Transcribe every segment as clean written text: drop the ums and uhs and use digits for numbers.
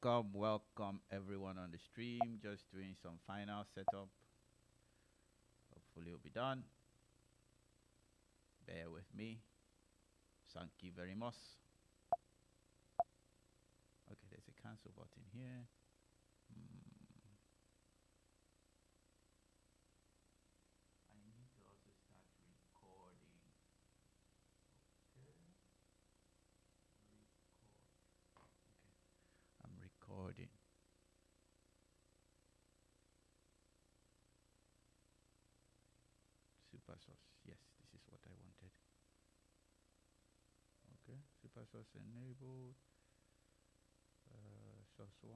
Welcome everyone on the stream. Just doing some final setup. Hopefully it'll be done. Bear with me. Thank you very much. Okay, there's a cancel button here. I need to also start recording. Okay. I'm recording. Super source. Yes, this is what I wanted. Okay, super source enabled. Source 1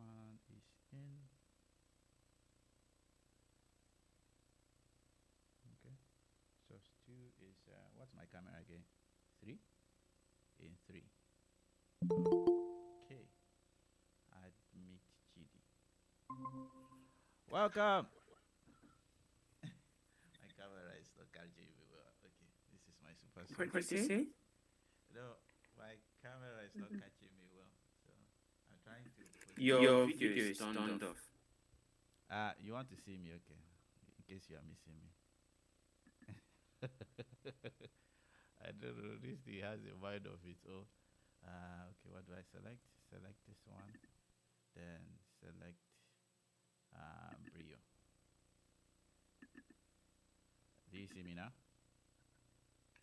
is in. Okay. Source 2 is, what's my camera again? 3? In 3. Okay. Admit Chidi. Welcome! My camera is not catching me well. Okay, this is my super source. What did you say? No, my camera is not catching me well. So I'm trying to put Your video is turned off. You want to see me? Okay. In case you are missing me. I don't know. This thing has a mind of its own. Okay, what do I select? Select this one. Then select Brio. Do you see me now?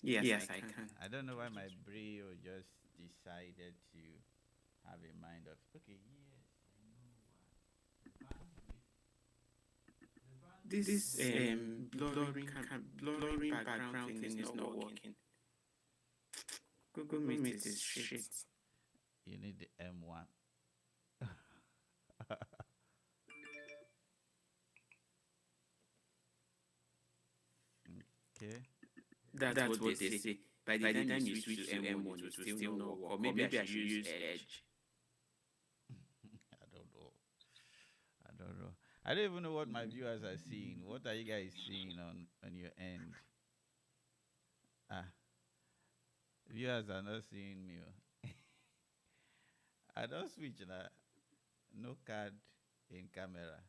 Yes, I can. I don't know why my Brio just decided to have a mind of. Okay, yes, I know why. This blurring background thing is not working. Google Meet is shit. You need the M1. Okay. That's what they say. By the time you switch to M1, it will still not work. Or maybe I should use Edge. I don't know. I don't even know what my viewers are seeing. What are you guys seeing on your end? Viewers are not seeing me. I don't switch now. No card in camera.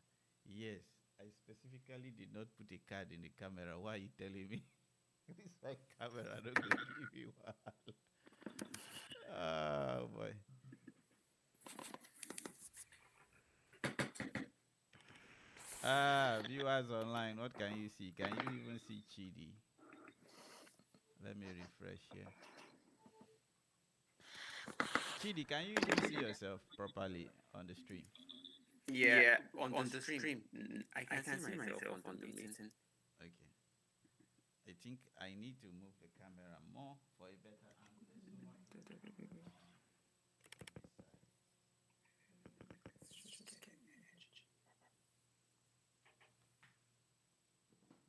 Yes, I specifically did not put a card in the camera. Why are you telling me? This my camera. Don't go give me one. Oh boy. Viewers online, what can you see? Can you even see Chidi? Let me refresh here. Chidi, can you even see yourself properly on the stream? Yeah, on the stream. I can see myself on the meeting. Okay. I think I need to move the camera more for a better angle.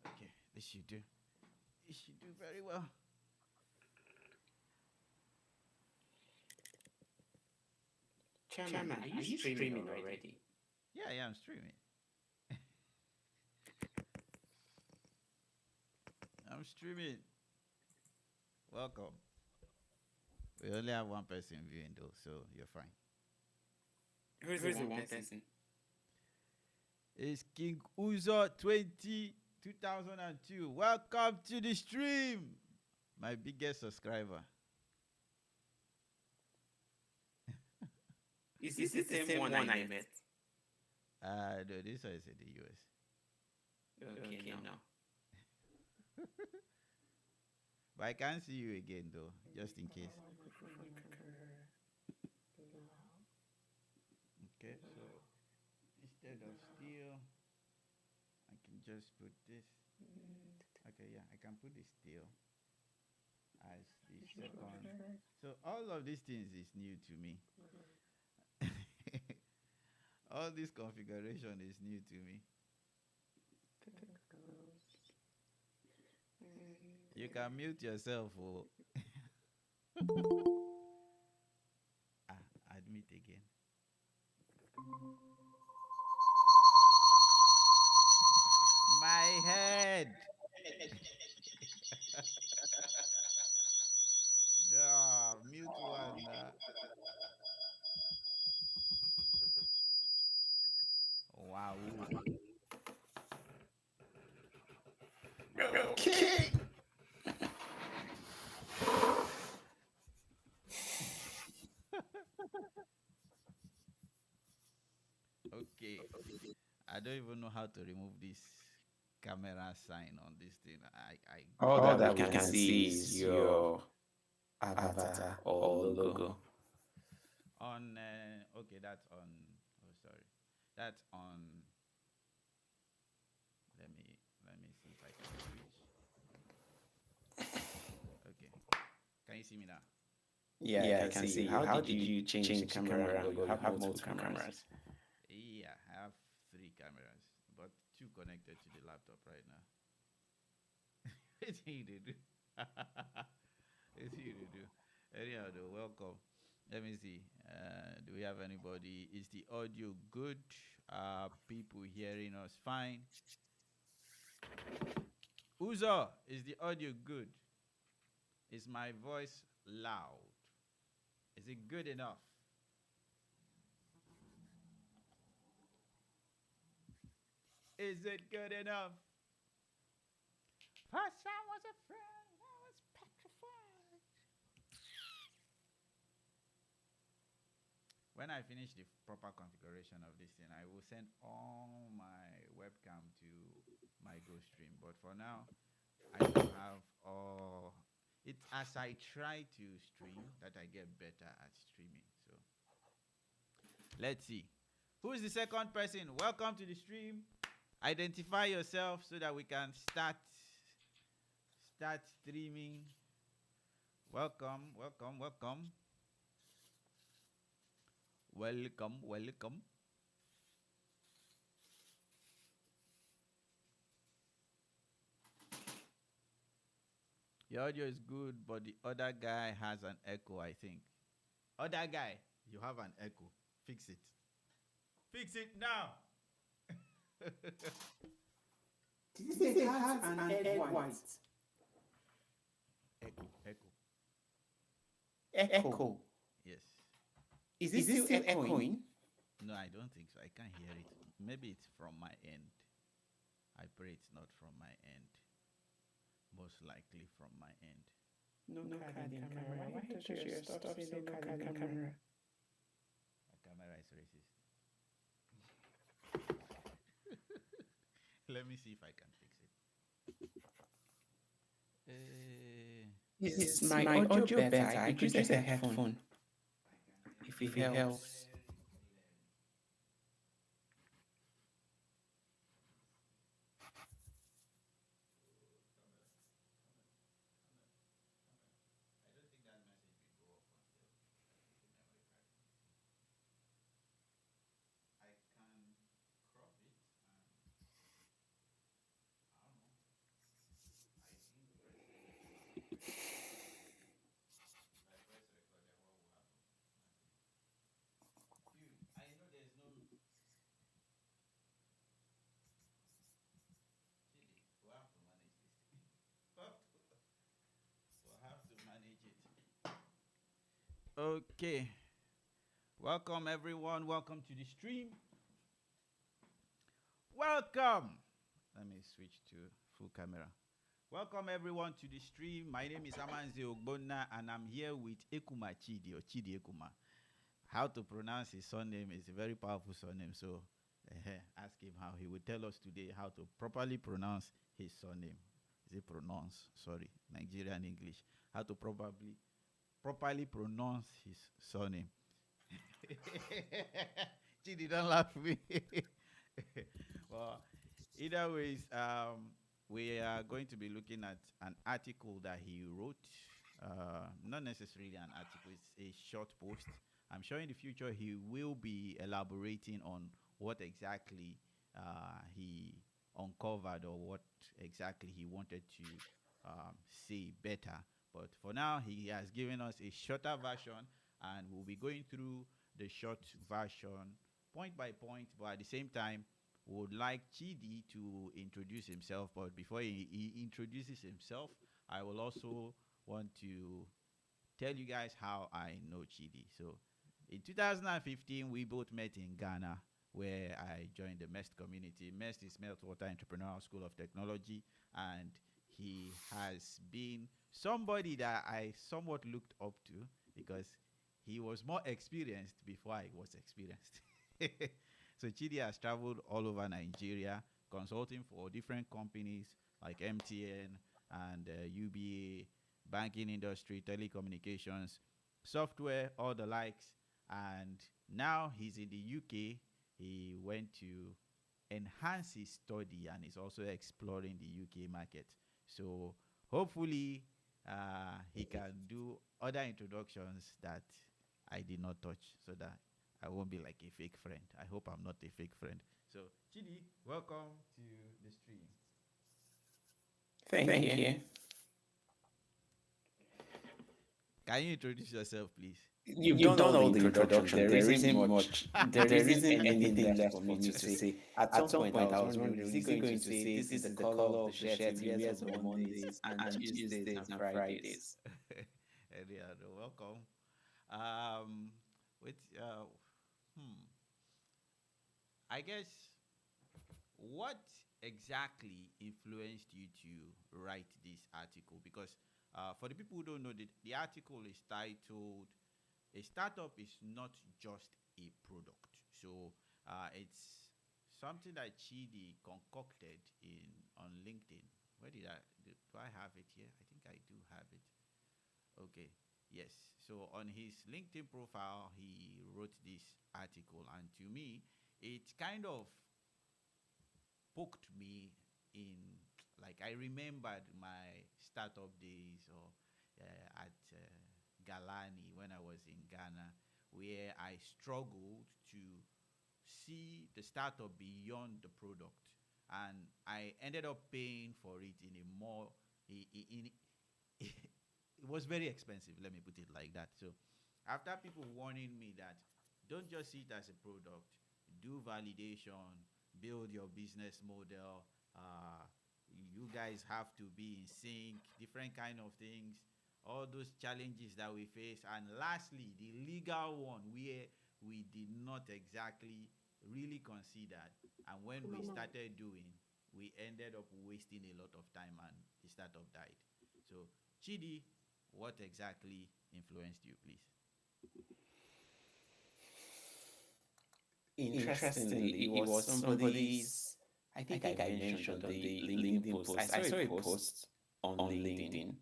Okay, this should do. This should do very well. Chairman, are you streaming already? Yeah, I'm streaming. I'm streaming. Welcome. We only have one person viewing though, so you're fine. Who's the one person? It's 𝘀𝘁𝗿𝘀𝘀 2002. Welcome to the stream. My biggest subscriber. Is this the same one I met? No, this one is in the US. Okay, no. But I can't see you again though, just in case. Okay, so instead of steel, I can just put this. Okay, yeah, I can put the steel as the second. So all of these things is new to me. All this configuration is new to me. You can mute yourself. Oh. Admit again. My head. Mute one. Okay. I don't even know how to remove this camera sign on this thing. All that we can see is your avatar or logo. On okay, that's on. Oh, sorry, that's on. Let me see if I can switch. Okay, can you see me now? Yeah, I can see. How did you change the camera logo? You have multiple cameras. Yeah, I have 3 cameras, but 2 connected to the laptop right now. It's easy to do. It's easy to do. Anyhow, though, welcome. Let me see. Do we have anybody? Is the audio good? People hearing us fine? Uzo, is the audio good? Is my voice loud? Is it good enough? Is it good enough? First I was afraid, I was petrified. When I finish the proper configuration of this thing, I will send all my webcam to my Go stream. But for now, I don't have all. It's as I try to stream that I get better at streaming. So let's see. Who's the second person? Welcome to the stream. Identify yourself so that we can start streaming. Welcome, welcome, welcome. Welcome, welcome. Your audio is good, but the other guy has an echo, I think. Other guy, you have an echo. Fix it. Fix it now. Did you say has an 𝘴𝘵𝘰𝘮𝘱? Echo. Yes. Is it still echoing? No, I don't think so. I can't hear it. Maybe it's from my end. I pray it's not from my end. Most likely from my end. No cardian camera. Why does your stuff say no cardian camera? My camera is racist. Let me see if I can fix it. Is my audio better? I could use a headphone. If it helps. Okay. Welcome, everyone. Welcome to the stream. Welcome. Let me switch to full camera. Welcome, everyone, to the stream. My name is 𝘊𝘂𝘀𝘵, and I'm here with Ekuma Chidi, or Chidi Ekuma. How to pronounce his surname is a very powerful surname, so ask him how he will tell us today how to properly pronounce his surname. Is it pronounce? Sorry, Nigerian English. How to properly pronounce his surname. Chidi, don't laugh at me. Well, either ways, we are going to be looking at an article that he wrote. Not necessarily an article, it's a short post. I'm sure in the future he will be elaborating on what exactly he uncovered or what exactly he wanted to say better. But for now, he has given us a shorter version, and we'll be going through the short version point by point. But at the same time, we would like Chidi to introduce himself. But before he introduces himself, I will also want to tell you guys how I know Chidi. So in 2015, we both met in Ghana, where I joined the MEST community. MEST is Meltwater Entrepreneurial School of Technology, and he has been somebody that I somewhat looked up to because he was more experienced before I was experienced. So Chidi has traveled all over Nigeria, consulting for different companies like MTN and UBA, banking industry, telecommunications, software, all the likes. And now he's in the UK. He went to enhance his study and is also exploring the UK market. So hopefully he can do other introductions that I did not touch, so that I won't be like a fake friend. I hope I'm not a fake friend. So Chidi, welcome to the stream. Thank you. Can you introduce yourself, please? You've done all the introduction. There isn't much. There isn't anything left for me to say. At some point, I was wondering, is he going to say, this is the color of the shirt he wears on Mondays and Tuesdays and Fridays? Yeah, welcome. With I guess, what exactly influenced you to write this article? Because for the people who don't know, the article is titled "A Startup is Not Just a Product." So it's something that Chidi concocted on LinkedIn. Where do I have it here? I think I do have it. Okay, yes. So on his LinkedIn profile, he wrote this article, and to me, it kind of poked me in. Like, I remembered my startup days or at Galani when I was in Ghana, where I struggled to see the startup beyond the product, and I ended up paying for it in a more it was very expensive, let me put it like that. So after people warning me that don't just see it as a product, do validation, build your business model, you guys have to be in sync, different kind of things, all those challenges that we face. And lastly, the legal one, where we did not exactly really consider, and when we started doing, we ended up wasting a lot of time and the startup died. So Chidi, what exactly influenced you, please? Interestingly, it was somebody's, I think I mentioned on the LinkedIn post. I saw a post on LinkedIn.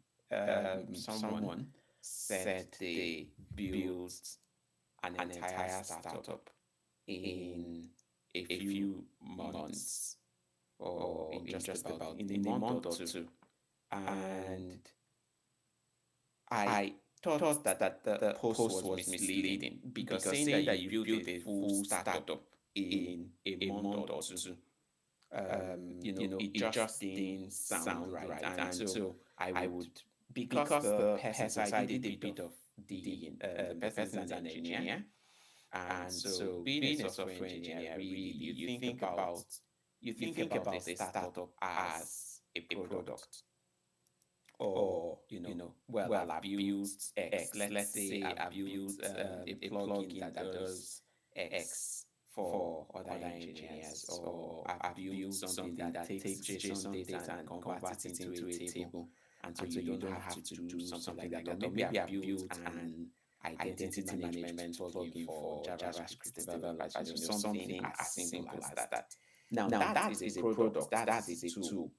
Someone said they built an entire startup in a few months, or in just about in a month or two. And I thought that the post was misleading, because saying that you built a full startup in a month or two, it just didn't sound right. And so I would, because the person, so I did a bit of digging. The person is an engineer, and so being a software engineer, really, you think about a startup as a product. Or, well, I've built X. Let's say I've built a plugin that does X for other engineers, or I've built something that takes JSON data and converts it into a table, and so you don't have to do something like that. Or maybe I've built an identity management plugin for JavaScript developers, something as simple as that. Now that is a product, that is a tool.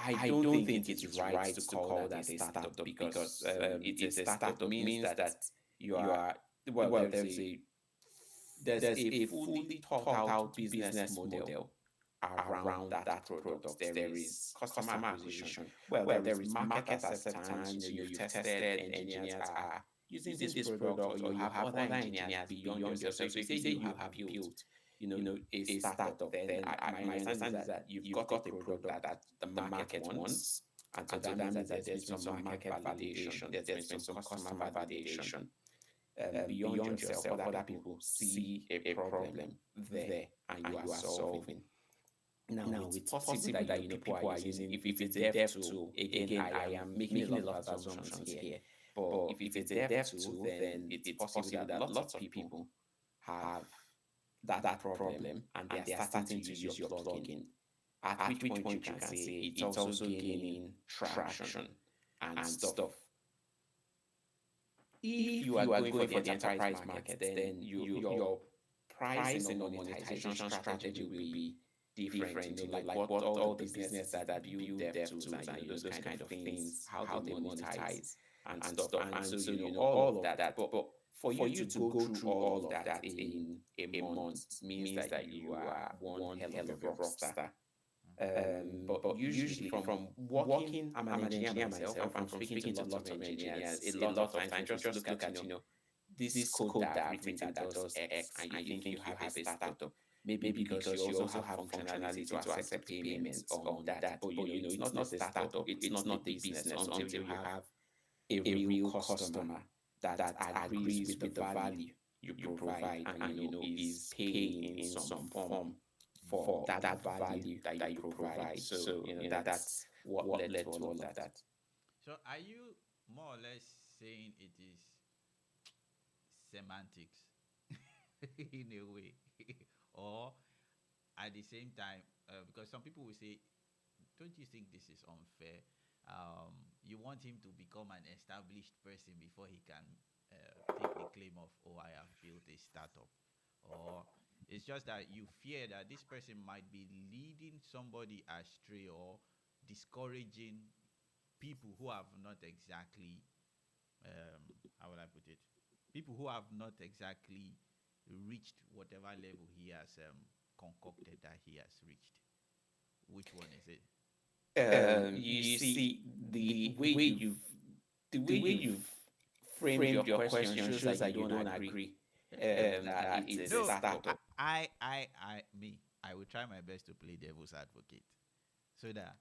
I don't think it's right to call that a startup, because it's a startup means that you are, well, there's a fully thought out business model around that product. There is customer acquisition. Well, there is market acceptance. You've tested, engineers are using this product, or you have other engineers beyond yourself. So if you say you have built a startup, then my understanding is that you've got a product that the market wants, and so that means that there's been some market validation, there's been some customer validation. Beyond yourself, other people see a problem there, and you are solving. Now it's possible that people are using, if it's a dev tool, again, I am making a lot of assumptions here, but if it's a dev tool, then it's possible that lots of people have that problem, and they are starting to use your plugin, at which point you can say it's also gaining traction and stuff. If you are going for the enterprise market, then your pricing or monetization strategy will be different. Like what all the business that build dev tools and those kind of things, how they monetize and stuff. And so all of that. But for you to go through all of that in a month means that you are one hell of a rock star. But usually from working, I'm an engineer myself, and from speaking to lots of engineers, a lot of times we just look at, this code that I've written that does X, and you think you have a startup. Maybe because you also have functionality to accept payments on that. But it's not a startup, it's not a business until you have a real customer that agrees with the value you provide and is paying in some form for that value that you provide. So that's what led to all of that. So are you more or less saying it is semantics in a way, or at the same time, because some people will say, don't you think this is unfair? You want him to become an established person before he can take the claim of, oh, I have built a startup. Or it's just that you fear that this person might be leading somebody astray or discouraging people who have not exactly, how will I put it? People who have not exactly reached whatever level he has concocted that he has reached. Which one is it? You see, the way you've framed your question shows that you don't agree that it's a startup. I will try my best to play devil's advocate, so that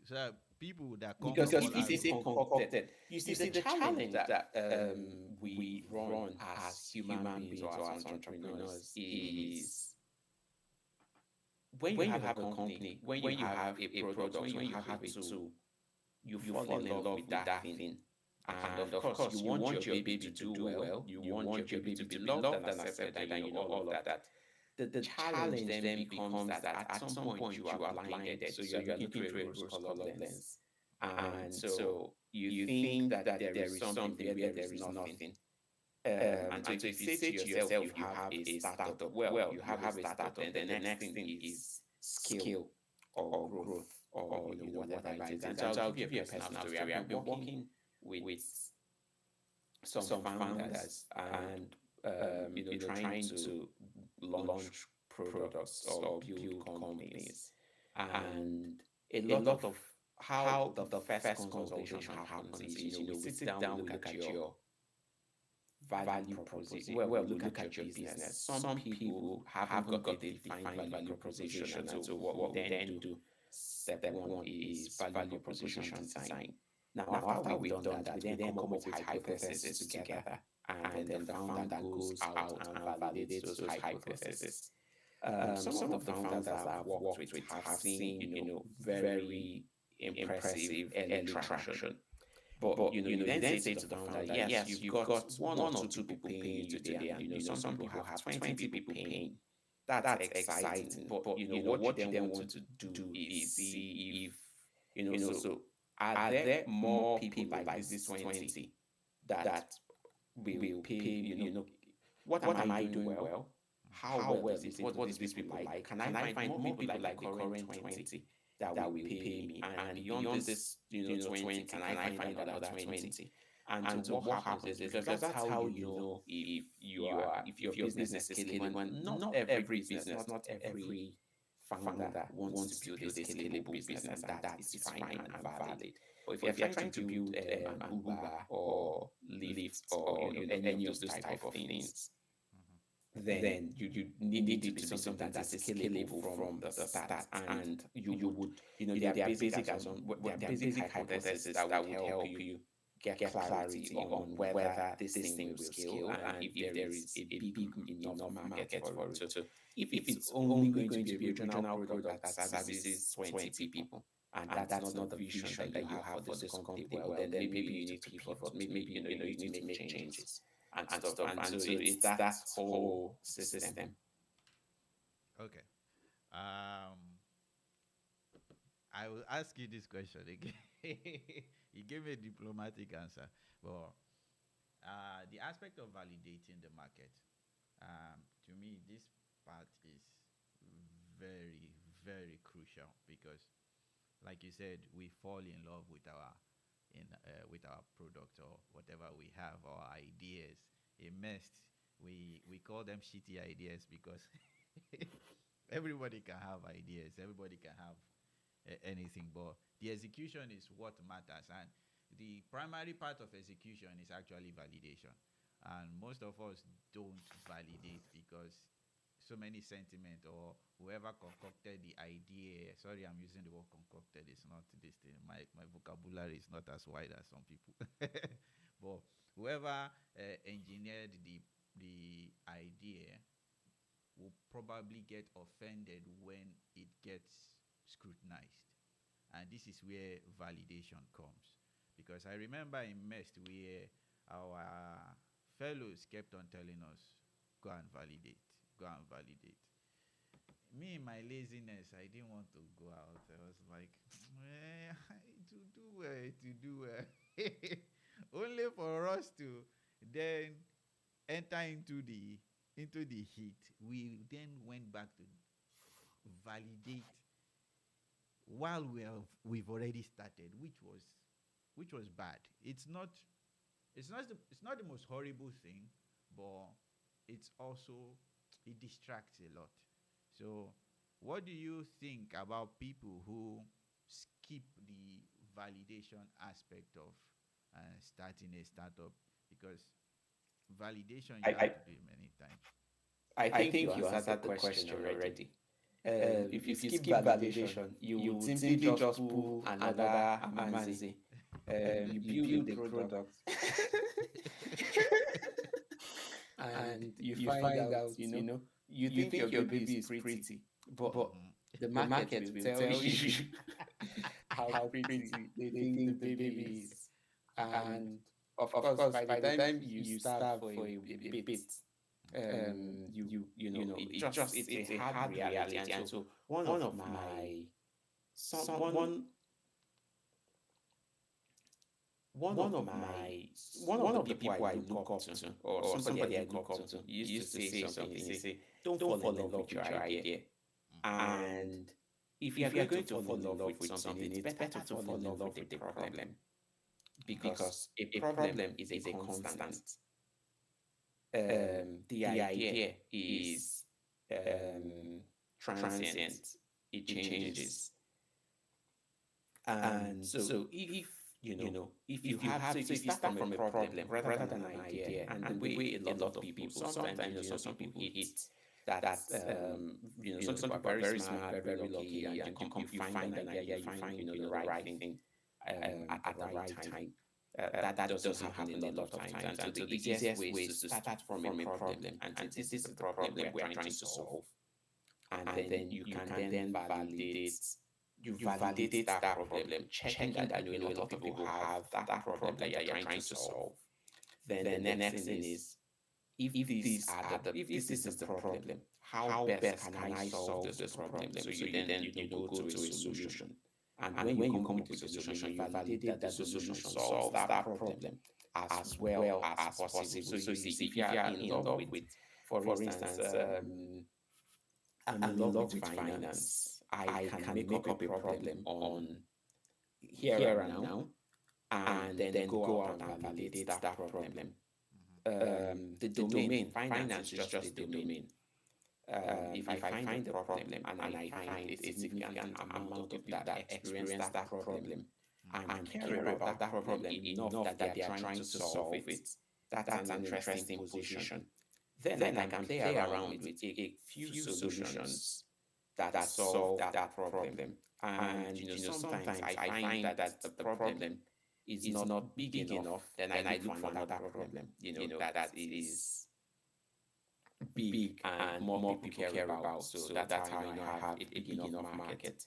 so that people that come because if you say concocted, you see the challenge that we run as human beings or as entrepreneurs is when you have a company, when you have a product, when you have a tool, you fall in love with that thing. And of course, you want your baby to do well, you want your baby to be loved and accepted, and all of that. The challenge then becomes that at some point you are blinded, so you're looking through a rose-colored lens. And so you think that there is something where there is nothing. And so if you say to yourself you have a startup, well, you have a startup, and then the next thing is skill or growth or whatever it is. And so I'll give you a personal story. I've been working with some founders and trying to launch products or build companies. And a lot of how the first consultation happens is we sit down, we look at your value proposition. Well, look at your business. Some people haven't got a defined value proposition, and so what we then do, step one is value proposition design. Now, after we've done that, we then come up with hypotheses together, and then the founder goes out and validates those hypotheses. Some of the founders that I've worked with have seen, very impressive early traction. But you then say to the founder, yes, you've got one or two people paying you today, and some people have 20 people paying. That's exciting. But what you then want to do is see if so are there more people like this 20 that will pay? What am I doing well? How well is it? What is these people like? Can I find more people like the current 20 that will pay me? And beyond this, 20, can I find another 20? And so what happens is because that's how you know if your business is scaling. And not every business, not every founder wants to build a scalable business, and that is fine and valid. But if you're trying to build an Uber or Lyft or any of those type of things, then you need it to be something that is scalable from the start, and you would there are basic hypotheses that would help you get clarity on whether this thing will scale and if there is a big enough market for it. So if it's only going to be a regional product that services 20 people, and that's not the vision that you have for this company, well, then maybe you need to pivot. Maybe you need to make changes and stuff. And so it's that whole system. Okay. I will ask you this question again. You gave me a diplomatic answer. But the aspect of validating the market, to to me, this part is very, very crucial because, like you said, we fall in love with our product or whatever we have, our ideas. A mess. We call them shitty ideas because everybody can have ideas. Everybody can have anything, but the execution is what matters. And the primary part of execution is actually validation. And most of us don't validate because so many sentiment or whoever concocted the idea. Sorry, I'm using the word concocted. It's not this thing. My vocabulary is not as wide as some people. But whoever engineered the idea will probably get offended when it gets scrutinized. And this is where validation comes. Because I remember in MEST where our fellows kept on telling us, go and validate, go and validate. Me, in my laziness, I didn't want to go out. I was like, to do well, to do well. Only for us to then enter into the heat. We then went back to validate while we've already started, which was bad. It's not the most horrible thing, but it's also, it distracts a lot. So what do you think about people who skip the validation aspect of starting a startup? Because validation you have to do many times. I think you answered the question already. If you skip validation, you would simply just pull another amanzi. You build the product. And you find out, you think your baby is pretty, but the market will tell you how pretty they think the baby is. And of course, by the time you start for a bit, it's a hard reality. And so one of my one of the people I look up to, or somebody I look up to, used to say something. He say, don't fall in love with your idea. And if you are going to fall in love with something, it's better to fall in love with the problem, because a problem is a constant. The idea is transient. It changes. And so if you start from a problem rather than an idea, and the way a lot of people, sometimes some people hit that some people are very smart, very lucky, and you find an idea, you find the right thing at the right time. That doesn't happen a lot of times. And so the easiest way is to start from a problem, and this is the problem we're trying to solve, and then you can then validate. You validate that problem, checking that a lot of people have that problem that you're trying to solve. Then the next thing is, if this is the problem, how best can I solve this problem? So you then go to a solution. And when you come to a solution, you validate that the solution solves that problem as well as possible. So you see, if you are in love with, for instance, I'm in love with finance. I can make up a problem on here and now, and then go out and validate that problem. The domain, finance is just the domain. If I find the problem and I find a significant amount of that experience that problem and care about that problem enough that they are trying to solve it, that's an interesting position. Then I can play around with a few solutions that solve that problem. And sometimes I find that the problem is not big enough, then I look for another problem, that is big and more people care about. So that's how I have a big enough market.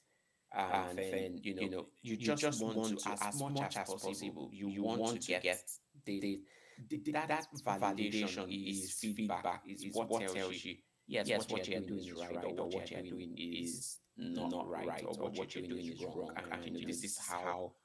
And then you just want to, as much as possible, you want to get that validation is feedback, is what tells you, yes, what you're doing is right, or what you're doing is not right, or what you're doing is wrong. And this is how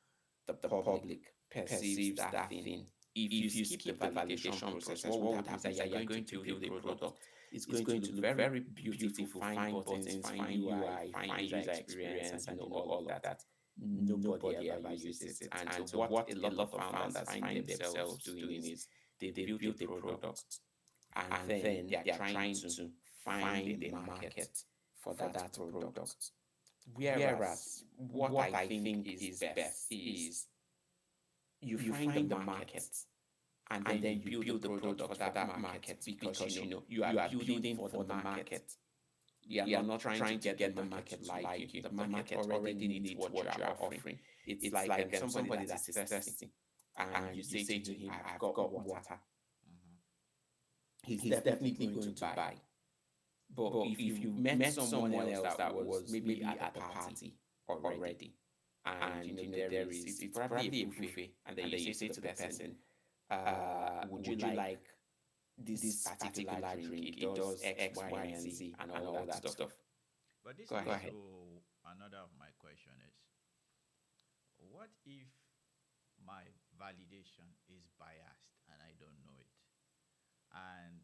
the public perceives that thing. If you skip the validation process, what would happen is that you're going to build a product It's going to look very beautiful, fine buttons, fine UI, fine user experience, and all of that. Nobody ever uses it. And so what a lot of founders find themselves doing is they build a product and then they are trying to find a market for that product. Whereas what I think is best is you find the market and then you build the product for that market, because you are building for the market. You are not trying to get the market to like you. The market already needs what you are offering. It's like somebody that is thirsty and you say to him, I've got water. He's definitely going to buy. But if you met someone else that was maybe at the party already, and there is, it's probably a buffet, and then you say to the person, would you like this particular drink? It does X, Y, and Z, and all that stuff. But this Go is ahead. also another of my question is, what if my validation is biased and I don't know it? And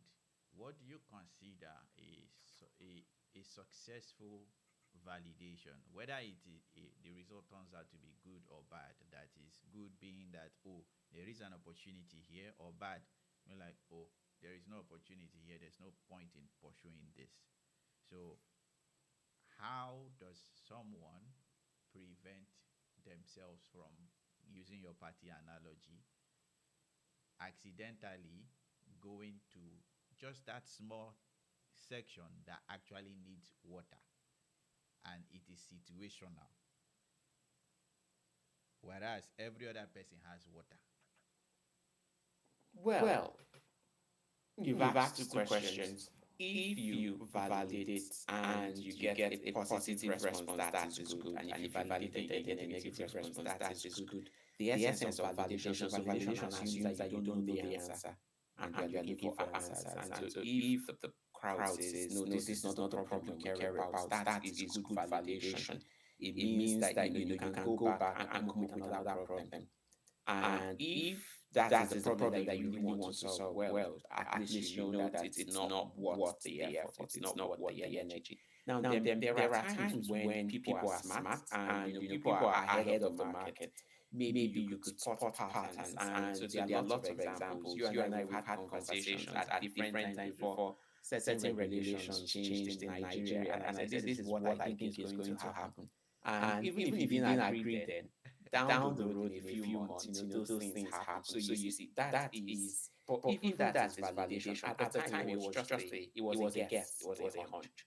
what do you consider a successful validation? Whether the result turns out to be good or bad. That is, good being that, oh, there is an opportunity here, or bad, you're like, oh, there is no opportunity here, there's no point in pursuing this. So how does someone prevent themselves from, using your party analogy, accidentally going to just that small section that actually needs water and it is situational, whereas every other person has water? Well, you've asked two questions. If you validate and you get a positive response, that is good. And if you validate and get a negative response, that is good. The essence of validation assumes that you don't know the answer and you are looking for answers. And so if the crowd says, no, this is not the problem we care about, that is good validation. It means that you can go back and come up with another problem. And if that is the problem that you really want to solve, well, at least you know that it's not worth the effort, it's not worth the energy. Now, there are times when people are smart and people are ahead of the market. Maybe you could spot patterns, and so there are lots of examples. You and I, we've had conversations at different times before certain regulations changed in Nigeria, and I said, this is what I think is going to happen. And even if you didn't agree then, down the road in a few months, those things happen. So you see, that is, but even that is validation. At the time, it was just it was a guess, it was a hunch.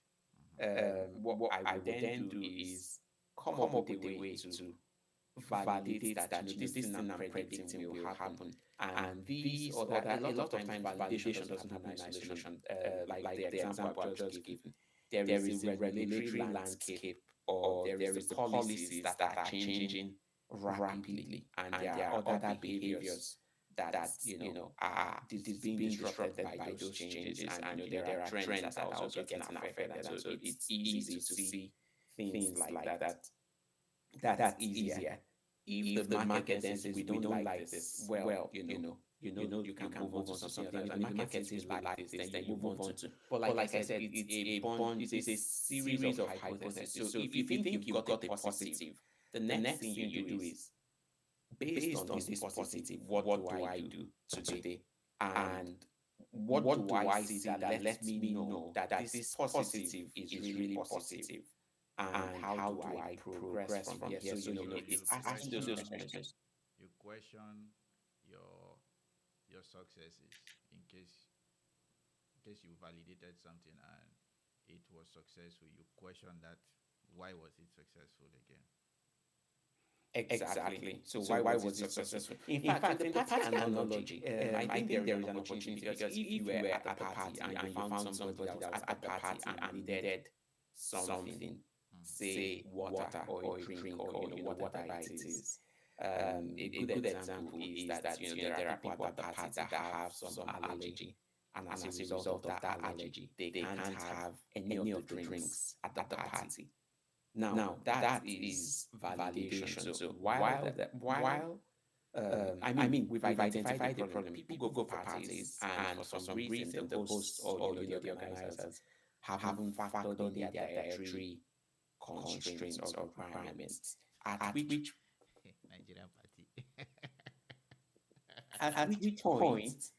What I would then do is come up with a way to validate that this thing I'm predicting will happen. And these or that, a lot of times validation doesn't happen in isolation. Like the example I've just given, there is a regulatory landscape, or there is the policies that are changing rapidly, and there are other behaviors that are being disrupted by those changes, and there are trends that are also getting affected. And so it's easy to see things like that. That's easier. If the market then says we don't like this, well, you can move on to something else. And if the market says we like this, then you move on to. But like I said, it's a series of hypotheses. So if you think you've got a positive, the next thing you do is, based on this positive, what do I do today? And what do I see that lets me know that this positive is really positive? And how do I progress from here? So, it's asking those questions. You question your successes in case you validated something and it was successful. You question that, why was it successful again? Exactly. So why was it successful? In fact, in the party analogy, I think there is an opportunity, because if you were at the party and you found somebody that was at the party and needed something, say water or a drink or whatever it is. A good example is that there are people at the party that have some allergy, and as a result of that allergy, they can't have any of the drinks at the party. Now that is validation. So while we've identified the problem. People go for parties, and for some reason, the hosts or the organizers haven't factored in their dietary constraints or requirements. At which Nigerian party. point,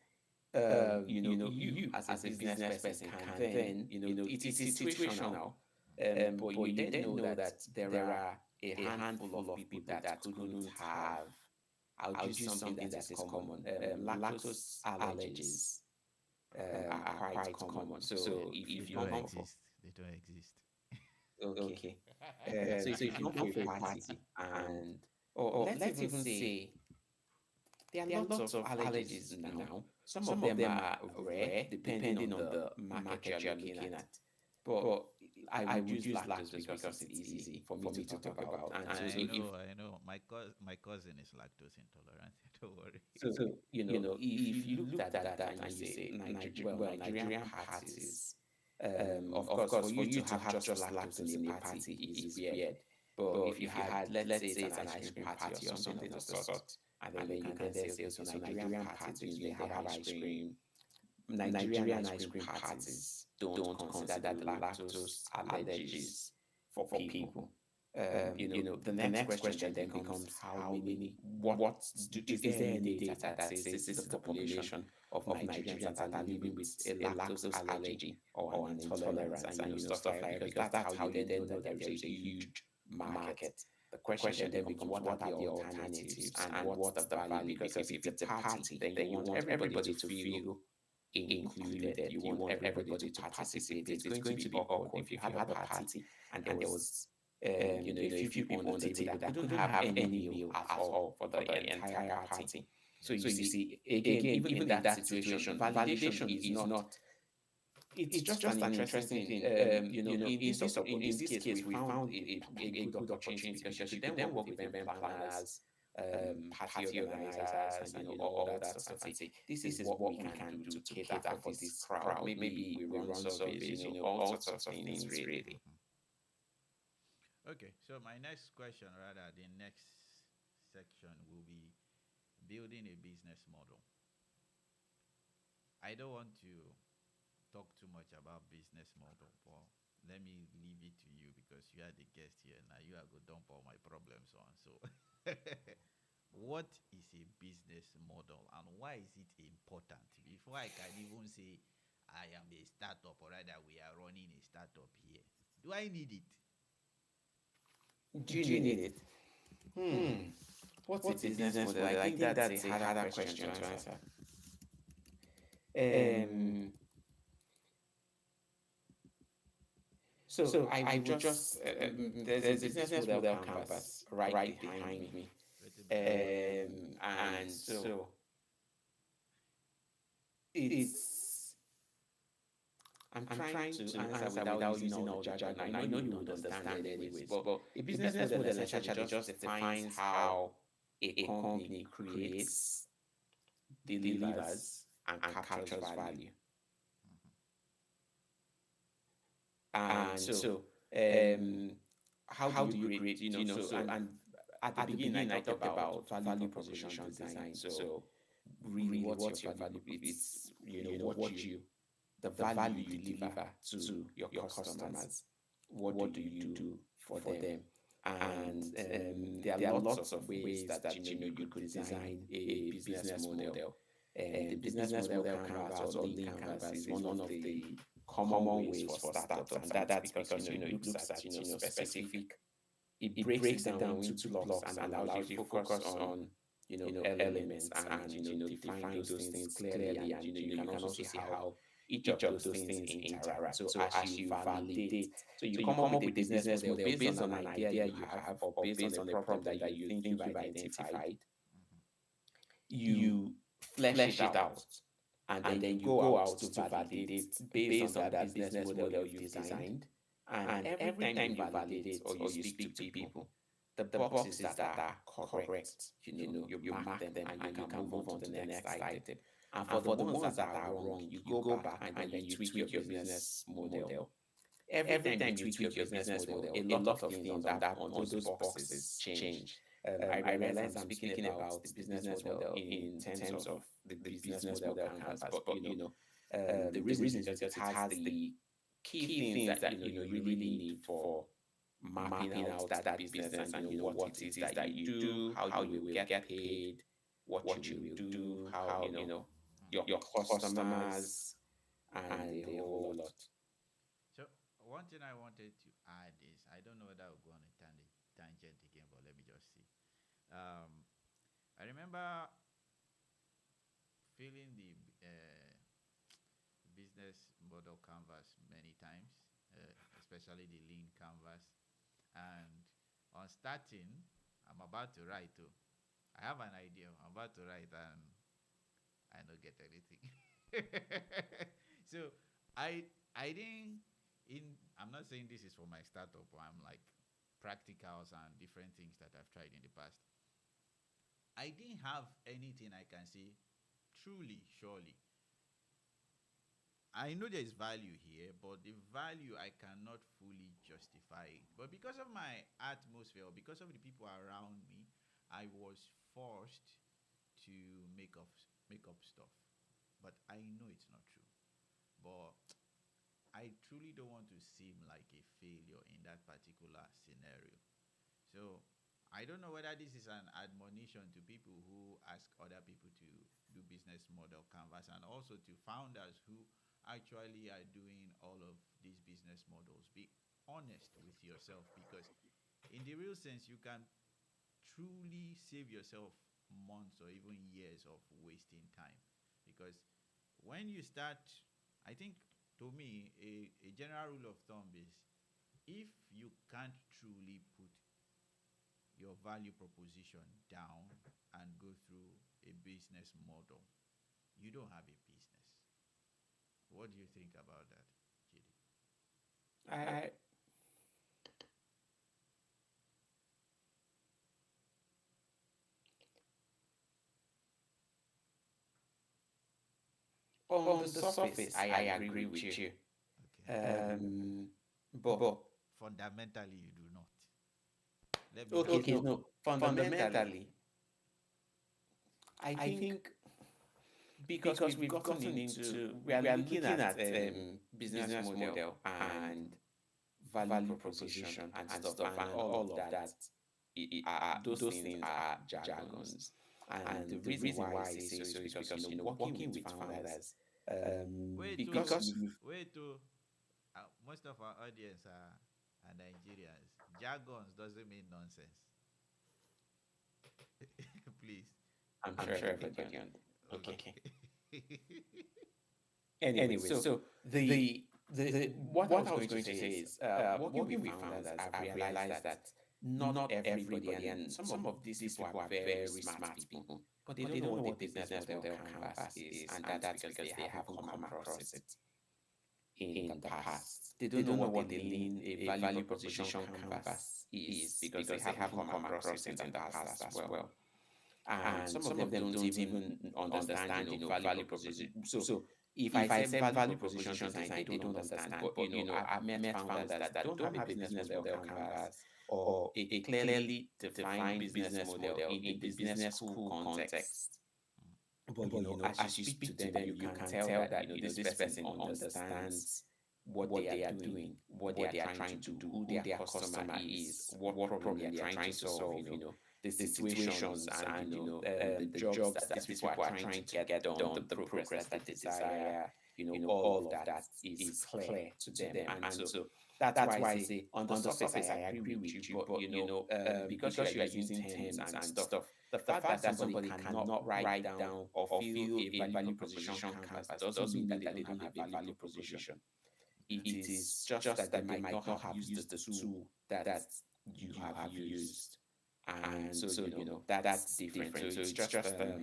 you as a business person can then, it is situational, but you then know that there are a handful of people that couldn't have. I'll use something that is common. Lactose allergies are quite common. So if you don't come for exist. They don't exist. okay, so if you come for a party and or let's even say there are lots of allergies now. Some of them are rare, depending on the market you're looking at. But I would use lactose because it's easy for me to talk about. And so I know. My cousin is lactose intolerant. Don't worry. So if you look at that and you say Nigerian parties, of course, for you to have just lactose in a party is weird. But if you had, let's say it's an ice cream party or something of the sort, and then you can then say, okay, so Nigerian parties, they have ice cream. Nigerian ice cream parties don't consider that lactose allergies for people. The next question then becomes how many, is there any data that says this is the population of Nigerians that are living with a lactose allergy or an intolerance and stuff like that, because that's how you then know there is a huge market. The question then becomes what are the alternatives and what's the value, because if it's a party, then you want everybody to feel included. You want everybody to participate. It's going to be awkward if you have a party and there was a few people on the table that couldn't have any meal at all for the entire party. So you see, again, even in that situation, validation is not. It's just an interesting thing. In this case, we found a good opportunity because you could then work with event planners, party organizers, and all that stuff, and say, this is what we can do to cater for this crowd. Maybe we run surveys, all sorts of things, really. Okay, so my next question, rather, the next section will be building a business model. I don't want to talk too much about business model, but let me leave it to you because you are the guest here. Now you are going to dump all my problems on. So what is a business model and why is it important? Before I can even say I am a startup, or rather we are running a startup here, do I need it? Do you need it? What's a business model? I think that's a harder question to answer. So I will just there's a business model canvas right behind me, and so I'm trying to answer without using all the jargon. I know you understand it anyways, but a business model essentially just defines how a company creates, delivers, and captures value. And so, how do you create? And at the beginning, I talked about value proposition design. So, really, what's your value? It's the value you deliver to your customers. What do you do for them? And there are lots of ways that you could design a business model. The business model canvas or lean canvas is one of the common ways for startups, and that's because it looks at specific. It breaks it down into blocks and allows you to focus on elements and define those things clearly, and you can also see how each of those things interact. So as you validate, so you come up with a business model based on an idea you have or based on a problem that you think you've identified. You flesh it out, and then you go out to validate based on that business model you've designed. And every time you validate or you speak to people, the boxes that are correct, you mark them and you can move on to the next item. And for the ones that are wrong, you go back and then you tweak your business model. Every time you tweak your business model, a lot of things on those boxes change. I realize I'm speaking about the business model in terms of the business model canvas, but the reason is because it has the key things that you really need for mapping out that business and what it is that you do, how you will get paid, what you will do, how your customers, and a whole lot. So one thing I wanted to add is, I don't know whether I'll go on a tangent again, but let me just see. I remember filling the business model canvas many times, especially the lean canvas. And on starting, I'm about to write too. I have an idea. I'm about to write and I don't get anything. So I didn't I'm not saying this is for my startup, or I'm like practicals and different things that I've tried in the past. I didn't have anything I can say truly, surely. I know there's value here, but the value I cannot fully justify it. But because of my atmosphere, or because of the people around me, I was forced to make up stuff. But I know it's not true. But I truly don't want to seem like a failure in that particular scenario. So I don't know whether this is an admonition to people who ask other people to do business model canvas, and also to founders who actually are doing all of these business models. Be honest with yourself, because in the real sense, you can truly save yourself months or even years of wasting time. Because when you start, I think, to me, a general rule of thumb is, if you can't truly put your value proposition down and go through a business model, you don't have a business. What do you think about that, Chidi? On the surface, I agree with you. Okay. But Fundamentally, you do not. Fundamentally, I think because we've gotten into, we are looking at business model and value proposition and stuff, and all of that, those things are jargons. And the reason why I say so is because, working with founders, because most of our audience are Nigerians. Jargons doesn't mean nonsense. Please. I'm sure everybody okay. Anyway, so the what I was going to say is, working with founders, I've realized that not everybody, and some of these people are very smart people, but they don't know what the business model canvas is, and that's because they haven't come across it in the past. They don't know what the lean value proposition canvas is, because they haven't come across it in the past as well. And some of them don't even understand, value proposition. So if I say value proposition design, they don't understand. But I've met founders that don't have a business model canvas, or a clearly defined business model in the business school context. But as you speak to them, you can tell that this person understands what they are doing, what they are trying to do, who their customer is, what problem they are trying to solve, the situations and the jobs that these people are trying to get done, the progress that they desire, all of that is clear to them. And so that's why I say, on the surface, I agree with you, but because you are using terms and stuff, the fact that somebody cannot write down or fill a value proposition canvas doesn't mean that they don't have a value proposition. It is just that they might not have used the tool that you have used. And so that's different. So it's just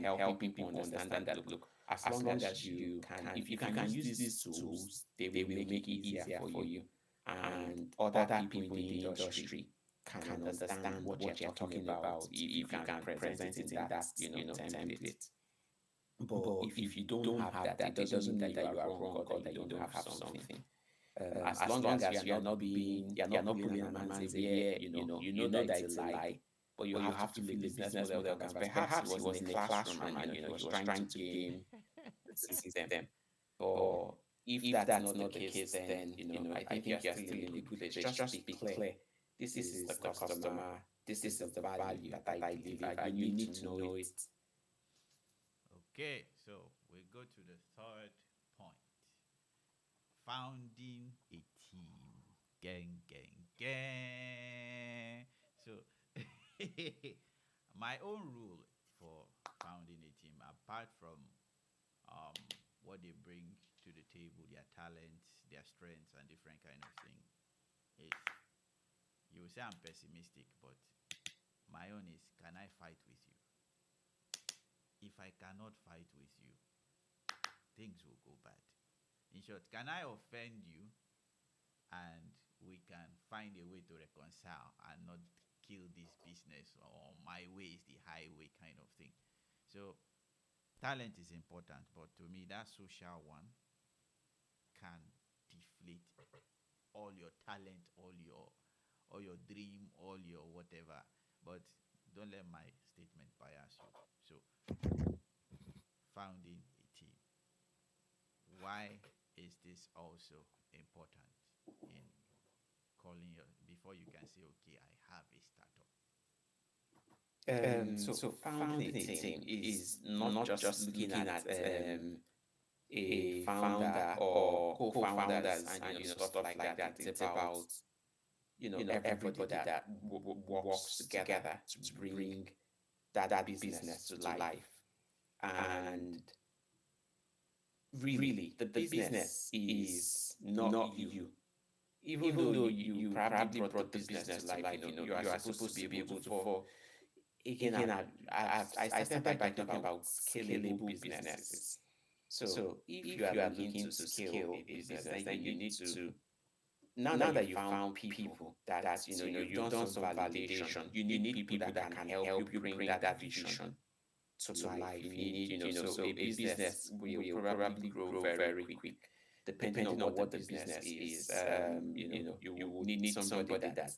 helping people understand that, look, as long as you can, if you can use these tools, they will make it easier for you. And other people in the industry can understand what you're talking about if you can present it in that template. But if you don't have that, it doesn't mean that you are wrong or that you don't have something. As long as you are not pulling a man's ear, you know that it's a lie, but you have to feel the business model because perhaps he was in a classroom and he was trying to game the system. But if that's not the case, then I think you're still in a good place. Just be clear. This is the customer. This is the value that I deliver. You need to know it. Okay, so we go to the third point. Founding a team. Gang, gang, gang. So, my own rule for founding a team, apart from what they bring to the table, their talents, their strengths, and different kind of thing, is you will say I'm pessimistic, but my own is, can I fight with you? If I cannot fight with you, things will go bad. In short, can I offend you and we can find a way to reconcile and not kill this business, or my way is the highway kind of thing? So talent is important, but to me that social one can deflate all your talent, all your dream, all your whatever. But don't let my statement bias you. So founding a team. Why is this also important in calling your, before you can say, okay, I have a startup? So founding a team is not just looking at a founder or co-founders and stuff like that. It's about everybody that works together to bring that business to life. And really, the business is not you. Even though you probably brought the business to life, you are supposed to be able to for. Again, I started by talking about scalable businesses. So if you are looking to scale a business, then you need to, now that you found people that you've done some validation, you need people that can help you bring that vision to life. You need, so a business will probably grow very quick, depending on what the business is. You will need somebody that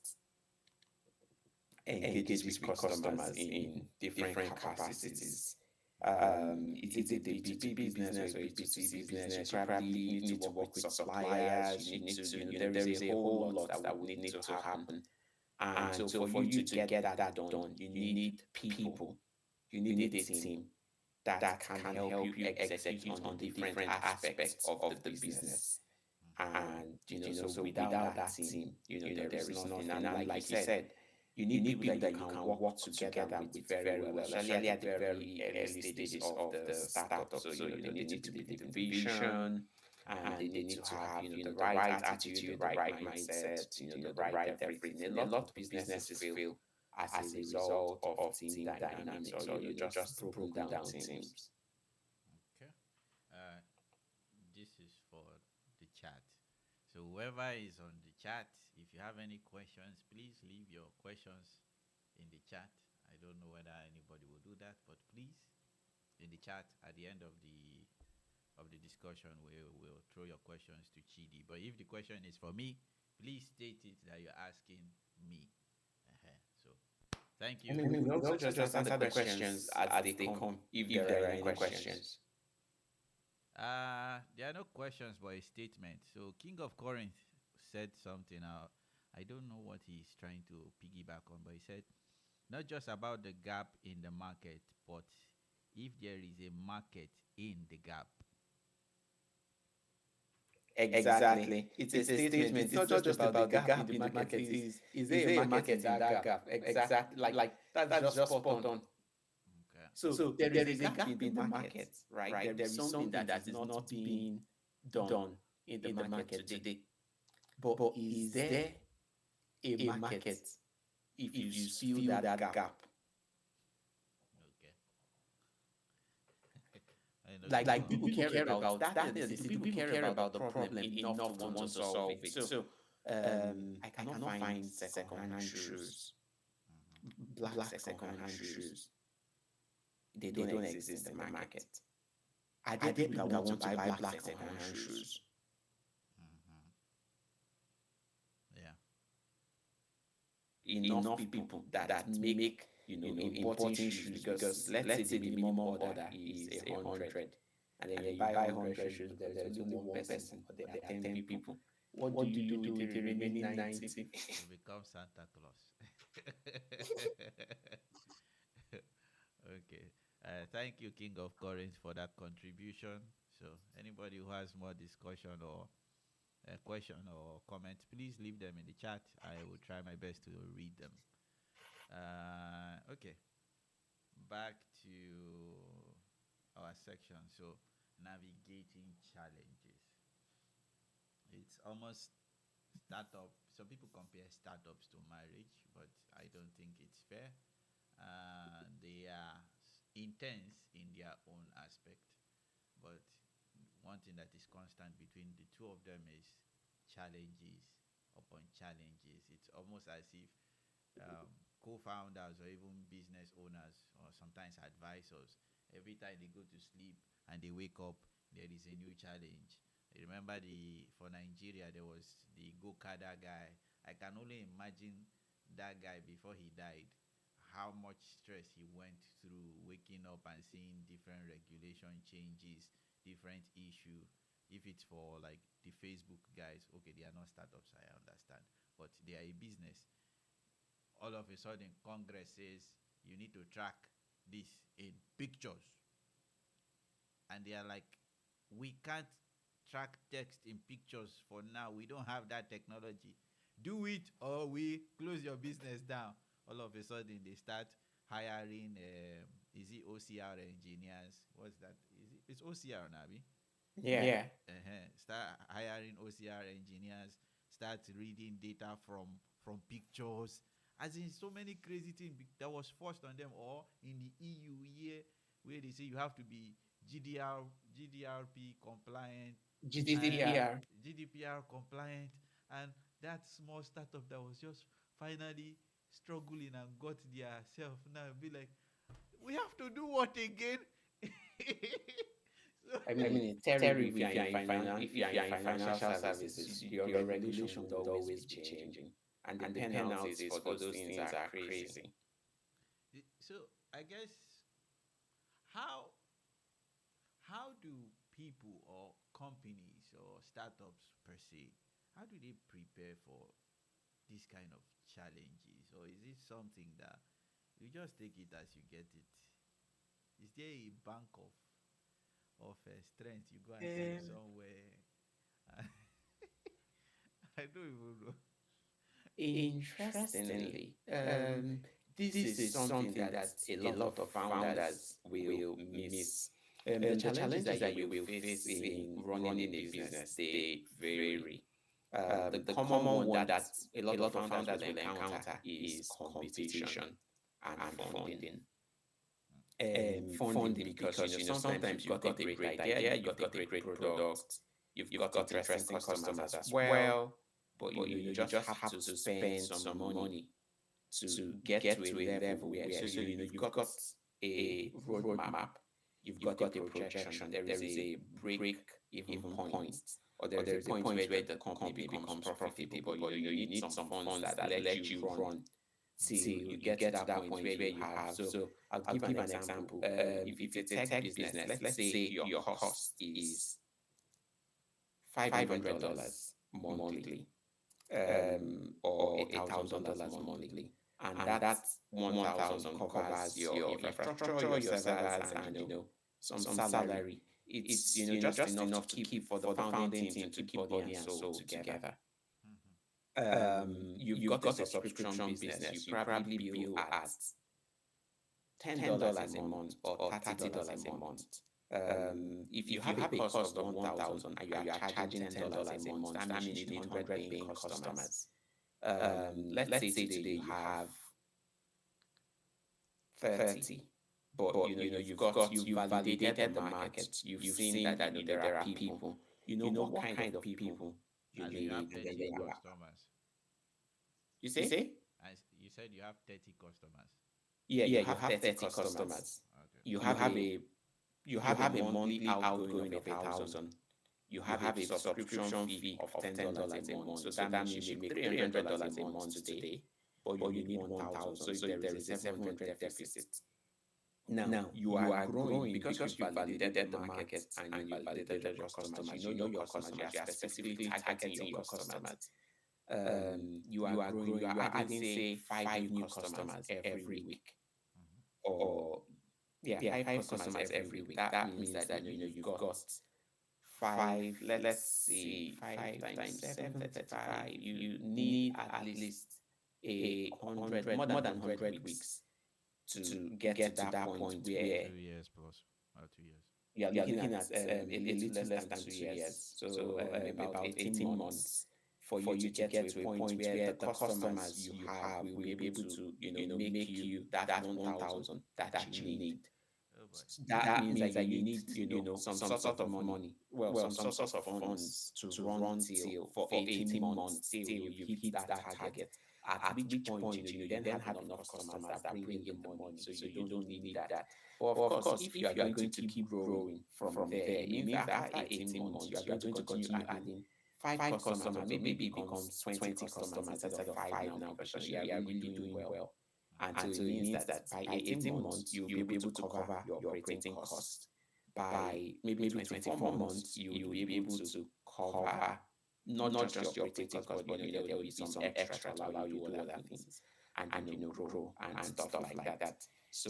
engages with customers in different capacities. Is it a B2B business or a B2C business? You probably need to work with suppliers. You need to, there is a whole lot that will need to happen. And so for you to get that done, you need people. You need a team that can help you execute on the different aspects of the business. And so without that team, there is nothing. And like you said, you need people that you can work together with very well, especially at the very early stages of the startup. So they need to believe in vision, and they need to have the right attitude, the right mindset, the right everything. A lot of businesses fail as a result of team dynamics, or just broken down teams. Okay. This is for the chat. So whoever is on the chat, if you have any questions, please leave your questions in the chat. I don't know whether anybody will do that, but please, in the chat at the end of the discussion, we'll throw your questions to Chidi. But if the question is for me, please state it that you're asking me. So thank you. We also just answer the questions as they come, if there are any questions. There are no questions, but a statement. So King of Corinth said something. I don't know what he's trying to piggyback on, but he said, not just about the gap in the market, but if there is a market in the gap. Exactly. It's a statement. It's not just about the gap in the market. Is there a market in that gap? Exactly. Like that's just spot on. Okay. So there is a gap in the market, right? There is something that is not being done in the market today. But is there a market if you fill that gap? Okay. Like people care about that. People care about the problem enough to want to solve it. So I cannot find second-hand shoes, black second-hand shoes. They don't exist in the market. Are there people that want to buy black second-hand shoes? Yeah. enough people that make important shoes, because let's say the minimum order is 100, and then you buy 100 shoes, but there's only one person, or there are 10 people. What do you do with the remaining 90? You become Santa Claus. Okay. Thank you, King of Corinth, for that contribution. So, anybody who has more discussion or question or comment, please leave them in the chat. I will try my best to read them. Okay. Back to our section. So, navigating challenges. It's almost startup. Some people compare startups to marriage, but I don't think it's fair. They are intense in their own aspect, but one thing that is constant between the two of them is challenges upon challenges. It's almost as if co-founders or even business owners or sometimes advisors, every time they go to sleep and they wake up, there is a new challenge. I remember for Nigeria, there was the Go-Kada guy. I can only imagine that guy before he died, how much stress he went through waking up and seeing different regulation changes, different issue. If it's for like the Facebook guys, okay, they are not startups, I understand, but they are a business. All of a sudden, Congress says you need to track this in pictures. And they are like, we can't track text in pictures for now. We don't have that technology. Do it or we close your business down. All of a sudden, they start hiring, is it OCR engineers? What's that? It's OCR, Nabi? Yeah. Start hiring OCR engineers, start reading data from pictures. As in, so many crazy things that was forced on them, or in the EU here, where they say you have to be GDPR compliant, GDPR compliant, and that small startup that was just finally struggling and got their self now be like, we have to do what again? So, I mean, it's terrible if you're in financial services, your regulation would always be changing, and the penalties for those things are crazy. So I guess how do people or companies or startups per se, how do they prepare for this kind of challenges, or is it something that you just take it as you get it? Is there a bank of strength you go and take somewhere? I don't even know. Interestingly, this is something that a lot of founders will miss. The challenges that you will face in running a business, they vary. The common one that a lot of founders will encounter is competition and funding. Funding because sometimes you've got a great idea, you've got a great product, you've got interesting customers as well, but you just have to spend some money to get to a level where you've got a roadmap, you've got a projection, there is a break-even point, or there is a point where the company becomes profitable. You need some funds that let you run till you get to that point where you have. So I'll give an example. If it's a tech business, let's say your cost is $500 monthly, or $1,000 monthly, and that 1,000 covers your infrastructure, your servers, and some salary. It's just enough to keep for the founding team to keep body and soul together. You've got a subscription business. You probably bill at $10 a month or $30 a month. If you have a cost of 1,000 and you are charging $10 a month, that means you need 100 paying customers. Let's say today you have 30, but you've validated the market. You've seen that there are people. You know what kind of people you need. You have 30 customers. You say? You said you have 30 customers. Yeah, you have 30 customers. Okay. You have a monthly outgoing of 1,000. You have a subscription fee of $10 a month. So that means you make $300 a month today. but you need 1,000. So if there is a 700 deficit, now you are growing because you validated the market and you validated your customers. You know your customers. You are specifically targeting your customers. You are growing. You are adding, say, 5 new customers every week, or yeah, five customers every week. That means that you've got five. Let's see, 5 times 7, 35. You need at least 100, more than 100 weeks to get to that point where 2 years plus, 2 years. you're looking at a little less than 2 years. So about 18 months for you to get to a point where the customers you have will be able to, make you that 1,000 that you need. Oh boy. That means that you need, some sort of money, some sort of funds to run till for 18 months till you hit that target. At which point, you then have enough customers that bring in the money, so you don't need that. But of course, if you are going to keep growing from there, it means that after 18 months, you are going to continue adding 5 customers, or maybe it becomes 20 customers instead of 5 now, because you are really doing well. And so it means that by 18 months, you'll be able to cover your operating costs. By maybe 24 months, you'll be able to cover not just your operating costs, but there will be some extra to allow you to do other things and grow and stuff like that. So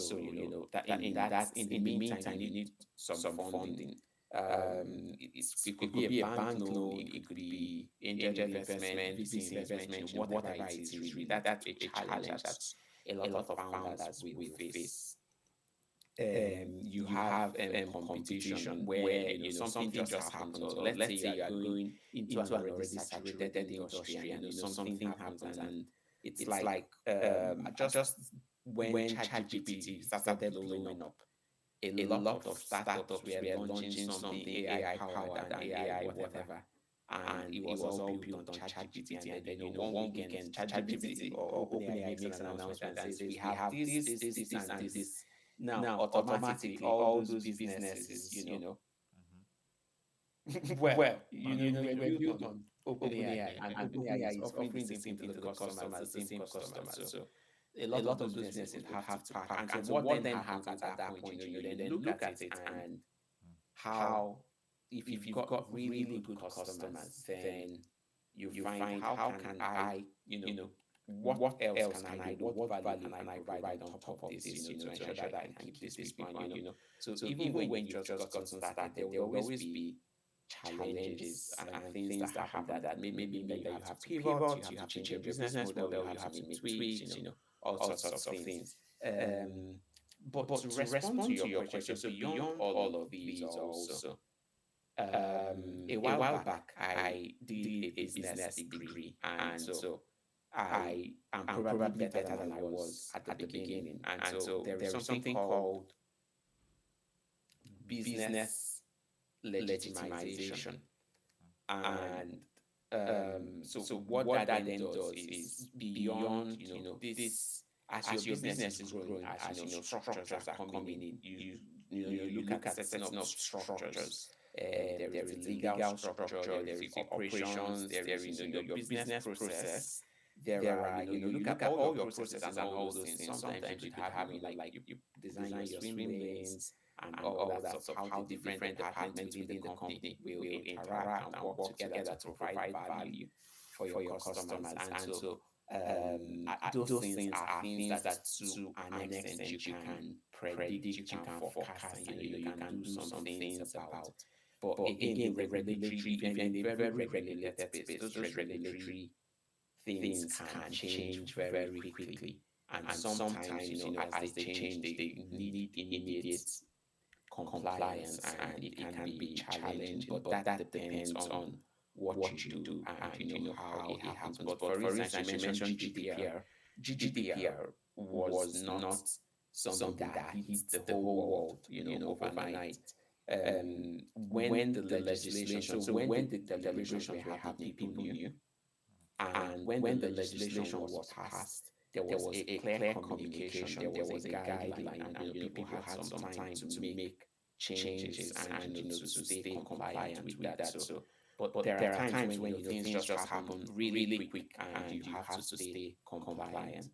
that in the meantime, you need some funding. It could be a bank loan, it could be angel investment, VC investment, whatever it is. Really, that's a challenge that a lot of founders will face. You have competition where something just happens, or let's say you are going into an already saturated industry, and something happens, and it's like just when ChatGPT started blowing up, a lot of startups were launching something AI powered and AI whatever, and it was all built on ChatGPT. And then one weekend ChatGPT or OpenAI makes an announcement and says, we have this, and this. Now automatically all those businesses, well, we're built on OpenAI, and OpenAI is offering the same thing to the customers, the same customers. So a lot of those businesses have to pack. And so what then happens at that point? You then look at it and how, if you've got really good customers, then you find, how can I, what else can I do? What value can I provide on top of this, to ensure that I can keep this going, So even when you just gotten started, there will always be challenges and things that happen that maybe you have to pivot, you have to change your business model, you have to make tweaks, all sorts of things. But to respond to your question, so beyond all of these also, a while back, I did a business degree, and so I am probably better than I was at the beginning. And so there is something called business legitimization. And so what that then does is, beyond, this, as your business is growing, as structures are coming in, you look at setting up structures. There is legal structure, there is operations, there is your business process. There are, you look at all your processes and all those things. Sometimes you have, like you design your swim lanes and all that stuff, how the different departments within the company will interact and work together to provide value for your customers. And so those things are things that to an extent you can predict, you can forecast, and you can do some things about. But again, the regulatory, even in a very regulated space, those regulatory things can change very quickly. And sometimes, as they change, they need immediate compliance, and it can be challenging. But that depends on what you do and how it happens. But for instance, I mentioned GDPR. GDPR was not something that hit the whole world, overnight. When the legislation, so when the deliberations were happening, people knew. And when the legislation was passed, there was a clear communication, there was a guideline, and people had some time to make changes and to stay compliant with that. So But there are times when things just happen really quick, and you have to stay compliant.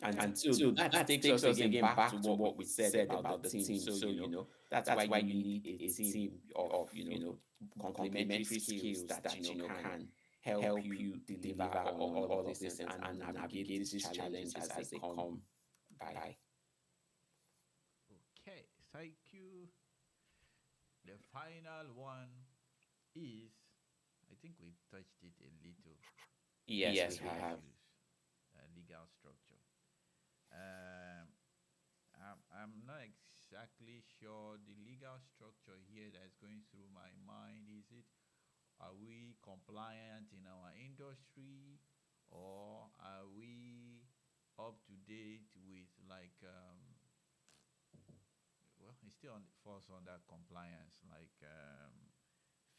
Okay. And so that takes us again back to what we said about the team. So that's why you need a team of complementary skills that can help you deliver on all these things and navigate these challenges as they come by. Okay, thank you. The final one is, I think we touched it a little. Yes, we have. Legal structure. I'm not exactly sure the legal structure here that's going through my mind. Are we compliant in our industry, or are we up to date with well, it still falls under compliance,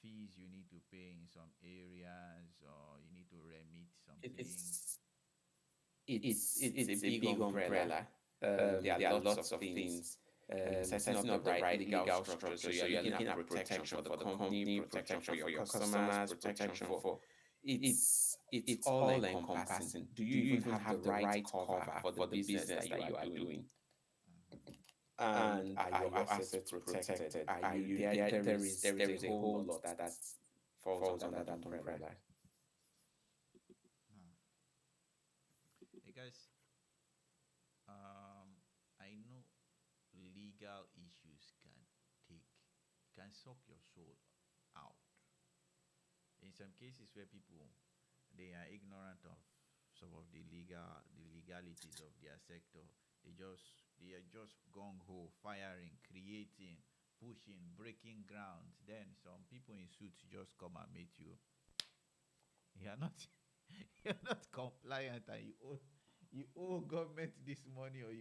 fees you need to pay in some areas, or you need to remit something. It's a big umbrella. There are lots of things. Setting up the right legal structure. So you're looking at protection for the company, protection for your customers, protection for it's all encompassing. Do you even have the right cover for the business that you are doing? And are your assets protected? Are you there is a whole lot that falls under that umbrella. Because I know legal issues can suck your soul out. In some cases where people, they are ignorant of some of the legalities of their sector, they are just gung ho, firing, creating, pushing, breaking grounds. Then some people in suits just come and meet you. You are not you're not compliant, and you owe government this money, or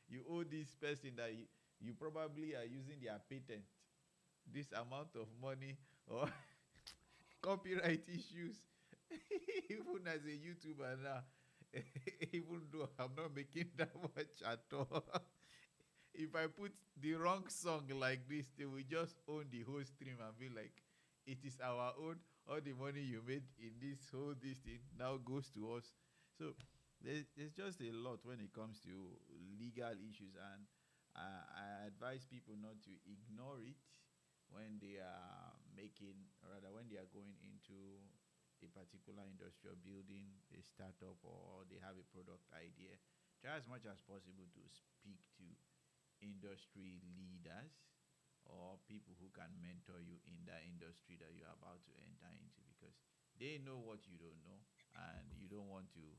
you owe this person that you probably are using their patent, this amount of money, or copyright issues. Even as a YouTuber now, even though I'm not making that much at all, if I put the wrong song like this, they will just own the whole stream and be like, it is our own. All the money you made in this thing now goes to us. So there's just a lot when it comes to legal issues, and I advise people not to ignore it when they are when they are going into a particular industry, or building a startup, or they have a product idea. Try as much as possible to speak to industry leaders, or people who can mentor you in that industry that you're about to enter into, because they know what you don't know, and you don't want to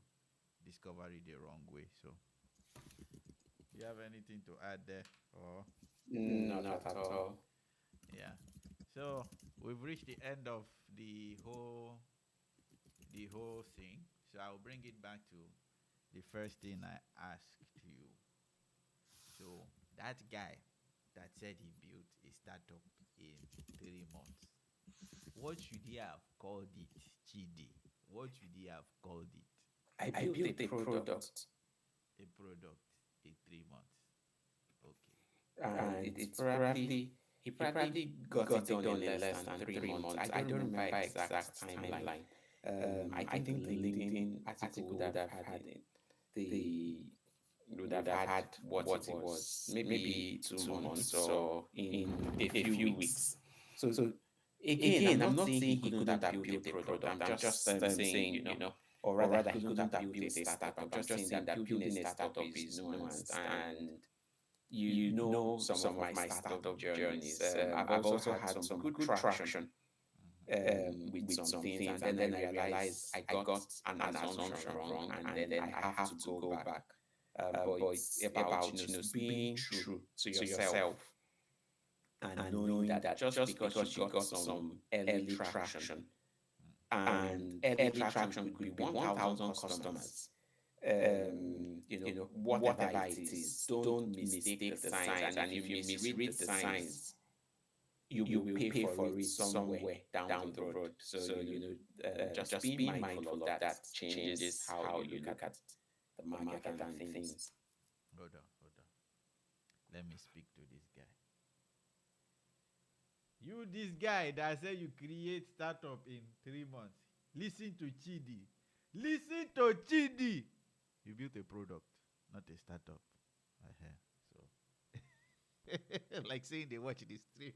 discover it the wrong way. So, you have anything to add there, or? Not at all. Yeah. So we've reached the end of the whole thing. So I'll bring it back to the first thing I asked you. So that guy that said he built a startup in 3 months, what should he have called it, Chidi? What should he have called it? I built a product. A product in 3 months. Okay. And it's probably, he probably got it done in less than 3 months. I don't remember exact timeline. I think the LinkedIn article would have had what it was, maybe 2 months or in a few weeks. So again, I'm not saying he couldn't have built a product. I'm just saying, or rather he couldn't have built a startup. I'm just saying that building a startup is nuanced, and you know some of my startup journeys. I've also had some good traction with some things, and then I realized I got an assumption wrong, and then I have to go back. But it's about being true to yourself, and knowing that just because you got some early traction, and early traction could be 1,000 customers, whatever it is, don't mistake the signs. And if you misread the signs, you will pay for it somewhere down the road. So just be mindful of that. Changes how you look at the market and things. Hold on. Let me speak to this guy. You, this guy that said you create startup in 3 months. Listen to Chidi. Listen to Chidi. You built a product, not a startup. So, like saying they watch this stream.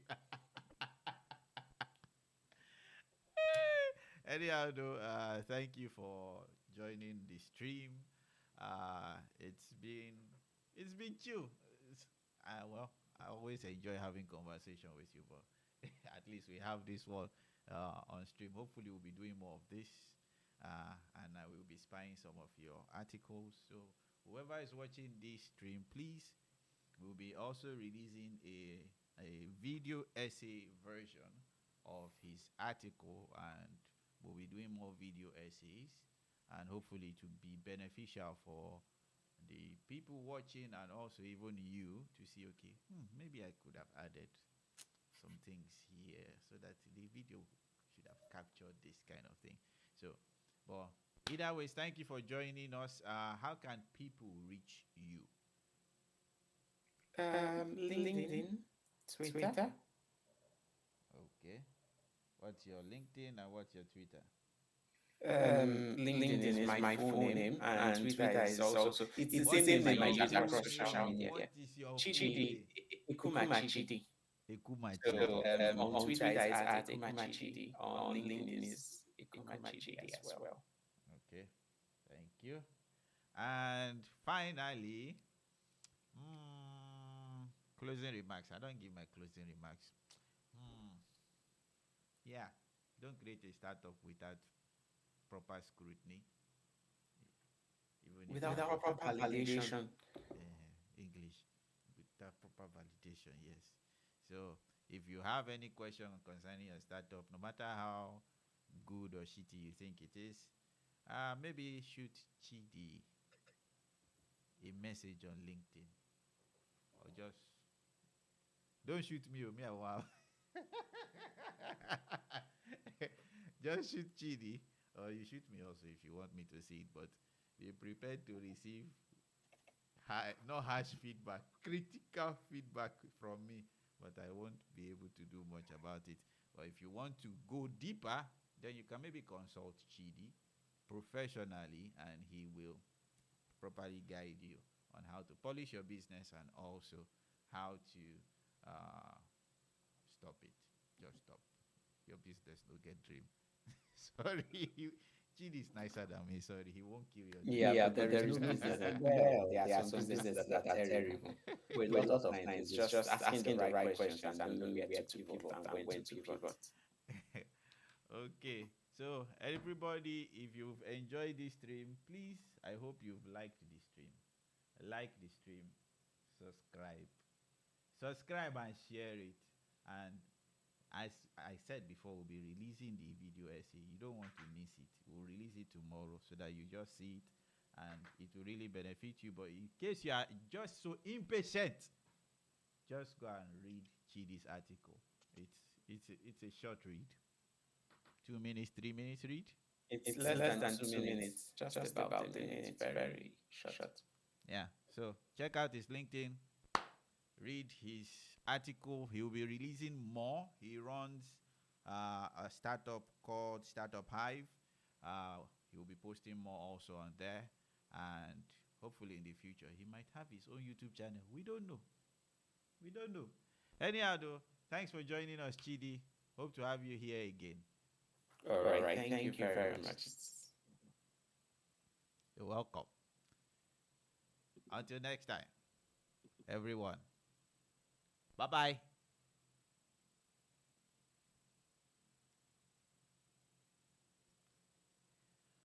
Anyhow, though, thank you for joining the stream. It's been chill. Well, I always enjoy having conversation with you, but at least we have this one on stream. Hopefully, we'll be doing more of this, and I will be spying some of your articles. So whoever is watching this stream, please, we'll be also releasing a video essay version of his article, and we'll be doing more video essays, and hopefully to be beneficial for the people watching and also even you to see, okay, maybe I could have added some things here so that the video should have captured this kind of thing. So, but either ways, thank you for joining us. How can people reach you? LinkedIn, Twitter. Okay. What's your LinkedIn and what's your Twitter? LinkedIn is my full name, and Twitter is also, it's the same name I use across social media. What is your Chidi, 𝘰𝘰𝘮𝘰𝘮. 𝘰𝘰𝘮𝘰. On Twitter is at 𝘰𝘰𝘮𝘰. On LinkedIn is 𝘰𝘰𝘮𝘰 as well. Okay, thank you. And finally, closing remarks. I don't give my closing remarks. Yeah, don't create a startup without proper scrutiny. Even Without proper validation. English. Without proper validation, yes. So if you have any question concerning your startup, no matter how good or shitty you think it is, maybe shoot Chidi a message on LinkedIn. Or just don't shoot me or me a while. Just shoot Chidi, or you shoot me also if you want me to see it, but be prepared to receive not harsh feedback, critical feedback from me, but I won't be able to do much about it. But if you want to go deeper, then you can maybe consult Chidi professionally, and he will properly guide you on how to polish your business and also how to stop it. Just stop. Your business will get dream. Sorry, Chidi is nicer than me. Sorry, he won't kill your dream. Yeah, but there is no business that there are some businesses that are terrible. With lots of clients, it's just asking the right questions and knowing where to pivot and when to pivot. Okay, so everybody, if you've enjoyed this stream, please, I hope you've liked the stream. Like the stream, subscribe and share it. And as I said before, we'll be releasing the video essay. You don't want to miss it. We'll release it tomorrow so that you just see it and it will really benefit you. But in case you are just so impatient, just go and read Chidi's article. It's a short read. 2 minutes, 3 minutes read. It's less than 2 minutes. Just about a minute. It's very short. Yeah. So check out his LinkedIn. Read his article. He will be releasing more. He runs a startup called Startup Hive. He will be posting more also on there, and hopefully in the future he might have his own YouTube channel. We don't know. Anyhow, though, thanks for joining us, Chidi. Hope to have you here again. All right. Thank you very much. You're welcome. Until next time, everyone. Bye-bye.